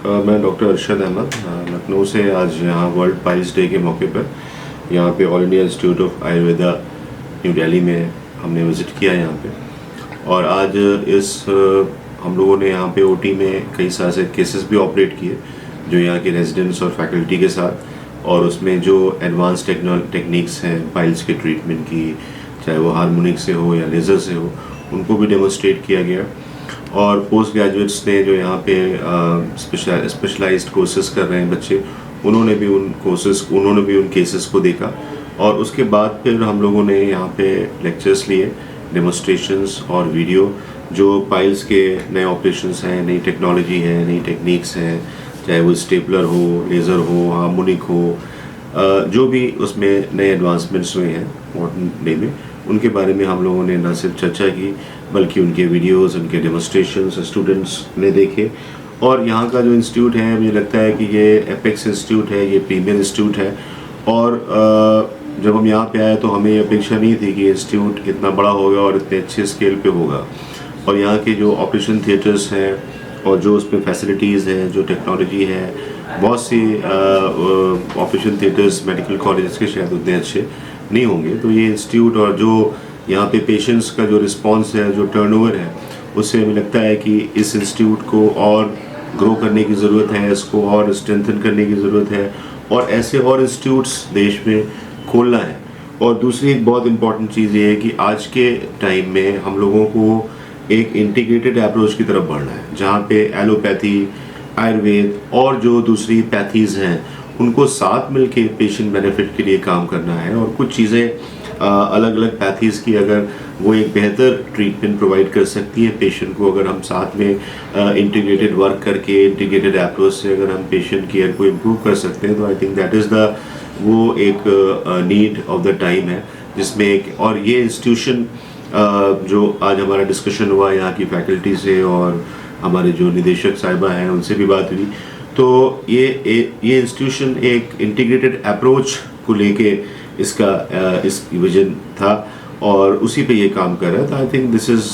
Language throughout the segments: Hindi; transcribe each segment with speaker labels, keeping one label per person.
Speaker 1: मैं डॉक्टर अरशद अहमद लखनऊ से आज यहाँ वर्ल्ड पाइल्स डे के मौके पर यहाँ पे all India institute of Ayurveda new Delhi में हमने विज़िट किया यहाँ पे। और आज हम लोगों ने यहाँ पे ओटी में कई सारे से केसेस भी ऑपरेट किए जो यहाँ के रेजिडेंट्स और फैकल्टी के साथ, और उसमें जो एडवांस टेक्निक्स हैं पाइल्स के ट्रीटमेंट की, चाहे वो हार्मोनिक से हो या लेज़र से हो, उनको भी डेमोस्ट्रेट किया गया। और पोस्ट ग्रेजुएट्स ने जो यहाँ पे स्पेशलाइज्ड कोर्सेज कर रहे हैं बच्चे, उन्होंने भी उन केसेस को देखा। और उसके बाद फिर हम लोगों ने यहाँ पे लेक्चर्स लिए, डेमोस्ट्रेशंस और वीडियो, जो पाइल्स के नए ऑपरेशंस हैं, नई टेक्नोलॉजी है, नई टेक्निक्स हैं, चाहे वो स्टेपलर हो, लेज़र हो, हार्मोनिक हो, जो भी उसमें नए एडवांसमेंट्स हुए हैं मॉडर्न डे में, उनके बारे में हम लोगों ने न सिर्फ चर्चा की बल्कि उनके वीडियोस, उनके डेमोस्ट्रेशंस स्टूडेंट्स ने देखे। और यहाँ का जो इंस्टीट्यूट है, मुझे लगता है कि ये एपेक्स इंस्टीट्यूट है, ये प्रीमियर इंस्टीट्यूट है। और जब हम यहाँ पे आए तो हमें अपेक्षा नहीं थी कि इंस्टीट्यूट इतना बड़ा होगा और इतने अच्छे स्केल पे होगा। और यहाँ के जो ऑपरेशन थिएटर्स हैं और जो उसमें फैसिलिटीज़ हैं, जो टेक्नोलॉजी है, बहुत सी ऑपरेशन थिएटर्स मेडिकल कॉलेज के शायद उतने अच्छे नहीं होंगे। तो ये इंस्टीट्यूट और जो यहाँ पे पेशेंट्स का जो रिस्पांस है, जो टर्नओवर है, उससे हमें लगता है कि इस इंस्टीट्यूट को और ग्रो करने की ज़रूरत है, इसको और स्ट्रेंथन करने की ज़रूरत है, और ऐसे और इंस्टीट्यूट्स देश में खोलना है। और दूसरी एक बहुत इम्पॉर्टेंट चीज़ ये है कि आज के टाइम में हम लोगों को एक इंटीग्रेटेड अप्रोच की तरफ बढ़ना है, जहाँ पे एलोपैथी, आयुर्वेद और जो दूसरी पैथीज़ हैं उनको साथ मिलके पेशेंट बेनिफिट के लिए काम करना है। और कुछ चीज़ें अलग अलग पैथीज़ की अगर वो एक बेहतर ट्रीटमेंट प्रोवाइड कर सकती है पेशेंट को, अगर हम साथ में इंटीग्रेटेड वर्क करके, इंटीग्रेटेड अप्रोच से अगर हम पेशेंट केयर को इम्प्रूव कर सकते हैं, तो आई थिंक दैट इज़ वो एक नीड ऑफ द टाइम है, जिसमें एक और ये इंस्टीट्यूशन जो आज हमारा डिस्कशन हुआ यहाँ की फैकल्टी से और हमारे जो निदेशक साहिबा हैं उनसे भी बात हुई, तो ये इंस्टीट्यूशन एक इंटीग्रेटेड अप्रोच को लेके इस विजन था और उसी पे ये काम कर रहा था। I think this is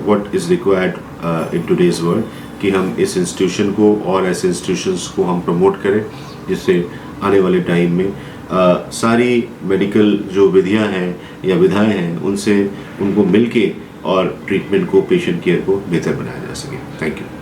Speaker 1: what is required in today's world, कि हम इस इंस्टीट्यूशन को और ऐसे इंस्टीट्यूशंस को हम प्रमोट करें, जिससे आने वाले टाइम में सारी मेडिकल जो विधियां हैं या विधाएं हैं उनको मिलके और ट्रीटमेंट को, पेशेंट केयर को बेहतर बनाया जा सके। Thank you.